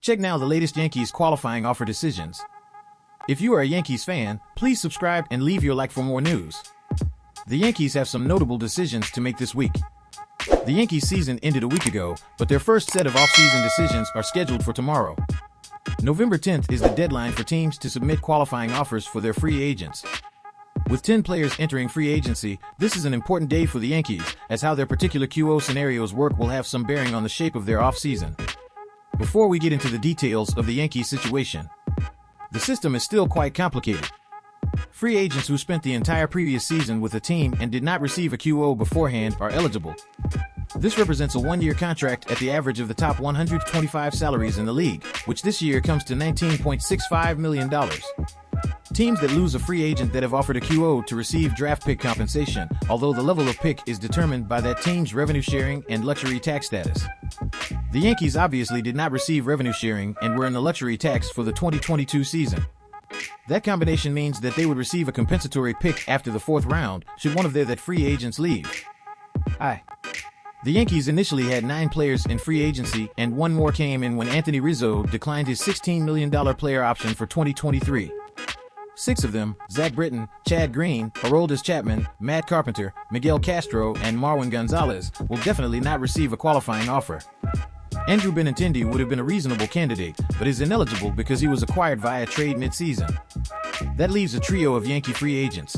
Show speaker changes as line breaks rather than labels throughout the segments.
Check now the latest Yankees qualifying offer decisions. If you are a Yankees fan, please subscribe and leave your like for more news. The Yankees have some notable decisions to make this week. The Yankees season ended a week ago, but their first set of off-season decisions are scheduled for tomorrow. November 10th is the deadline for teams to submit qualifying offers for their free agents. With 10 players entering free agency, this is an important day for the Yankees, as how their particular QO scenarios work will have some bearing on the shape of their off-season. Before we get into the details of the Yankees situation, the system is still quite complicated. Free agents who spent the entire previous season with a team and did not receive a QO beforehand are eligible. This represents a one-year contract at the average of the top 125 salaries in the league, which this year comes to $19.65 million. Teams that lose a free agent that have offered a QO to receive draft pick compensation, although the level of pick is determined by that team's revenue sharing and luxury tax status. The Yankees obviously did not receive revenue sharing and were in the luxury tax for the 2022 season. That combination means that they would receive a compensatory pick after the fourth round should one of their free agents leave. The Yankees initially had 9 players in free agency, and one more came in when Anthony Rizzo declined his $16 million player option for 2023. 6 of them, Zach Britton, Chad Green, Aroldis Chapman, Matt Carpenter, Miguel Castro, and Marwin Gonzalez, will definitely not receive a qualifying offer. Andrew Benintendi would have been a reasonable candidate, but is ineligible because he was acquired via trade mid-season. That leaves a trio of Yankee free agents.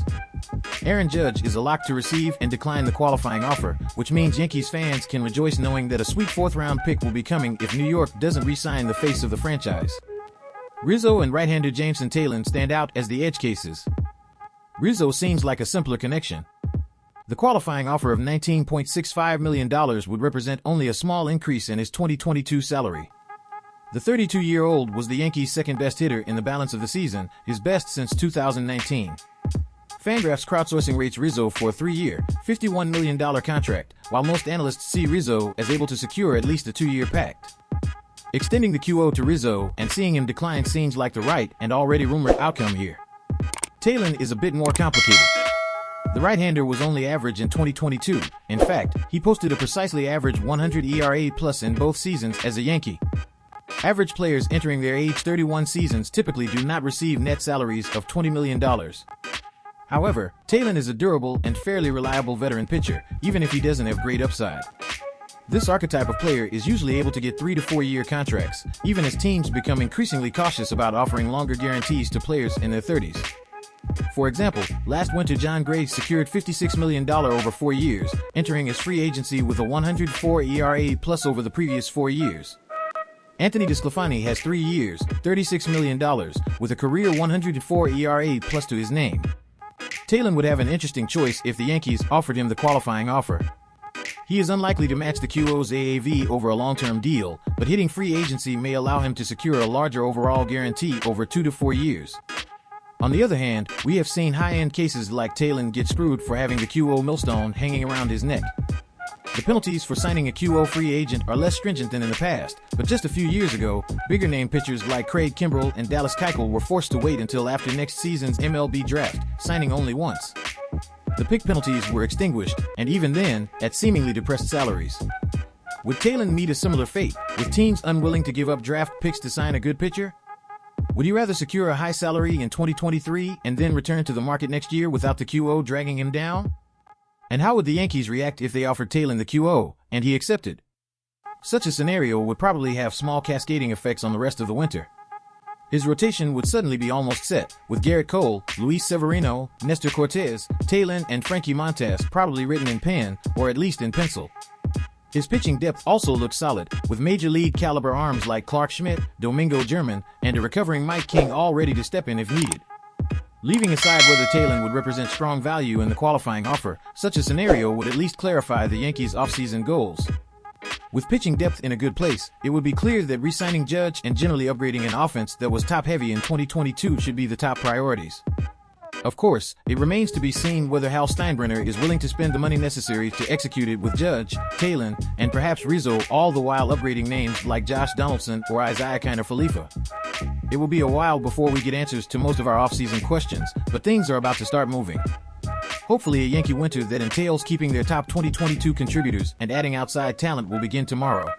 Aaron Judge is a lock to receive and decline the qualifying offer, which means Yankees fans can rejoice knowing that a sweet fourth-round pick will be coming if New York doesn't re-sign the face of the franchise. Rizzo and right-hander Jameson Taillon stand out as the edge cases. Rizzo seems like a simpler connection. The qualifying offer of $19.65 million would represent only a small increase in his 2022 salary. The 32-year-old was the Yankees' second-best hitter in the balance of the season, his best since 2019. Fangraphs crowdsourcing rates Rizzo for a 3-year, $51 million contract, while most analysts see Rizzo as able to secure at least a 2-year pact. Extending the QO to Rizzo and seeing him decline seems like the right and already rumored outcome here. Taillon is a bit more complicated. The right-hander was only average in 2022. In fact, he posted a precisely average 100 ERA plus in both seasons as a Yankee. Average players entering their age 31 seasons typically do not receive net salaries of $20 million. However, Taillon is a durable and fairly reliable veteran pitcher, even if he doesn't have great upside. This archetype of player is usually able to get 3 to 4-year contracts, even as teams become increasingly cautious about offering longer guarantees to players in their 30s. For example, last winter John Gray secured $56 million over 4 years, entering his free agency with a 104 ERA plus over the previous 4 years. Anthony DeSclafani has 3 years, $36 million, with a career 104 ERA plus to his name. Taillon would have an interesting choice if the Yankees offered him the qualifying offer. He is unlikely to match the QO's AAV over a long-term deal, but hitting free agency may allow him to secure a larger overall guarantee over 2 to 4 years. On the other hand, we have seen high-end cases like Taillon get screwed for having the QO millstone hanging around his neck. The penalties for signing a QO free agent are less stringent than in the past, but just a few years ago, bigger-name pitchers like Craig Kimbrell and Dallas Keuchel were forced to wait until after next season's MLB draft, signing only once. The pick penalties were extinguished, and even then, at seemingly depressed salaries. Would Taillon meet a similar fate, with teams unwilling to give up draft picks to sign a good pitcher? Would he rather secure a high salary in 2023 and then return to the market next year without the QO dragging him down? And how would the Yankees react if they offered Taillon the QO, and he accepted? Such a scenario would probably have small cascading effects on the rest of the winter. His rotation would suddenly be almost set, with Garrett Cole, Luis Severino, Nestor Cortez, Taillon, and Frankie Montas probably written in pen, or at least in pencil. His pitching depth also looks solid, with major league caliber arms like Clark Schmidt, Domingo German, and a recovering Mike King all ready to step in if needed. Leaving aside whether Taillon would represent strong value in the qualifying offer, such a scenario would at least clarify the Yankees' offseason goals. With pitching depth in a good place, it would be clear that re-signing Judge and generally upgrading an offense that was top-heavy in 2022 should be the top priorities. Of course, it remains to be seen whether Hal Steinbrenner is willing to spend the money necessary to execute it with Judge, Taillon, and perhaps Rizzo, all the while upgrading names like Josh Donaldson or Isaiah Kiner-Falefa. It will be a while before we get answers to most of our off-season questions, but things are about to start moving. Hopefully a Yankee winter that entails keeping their top 2022 contributors and adding outside talent will begin tomorrow.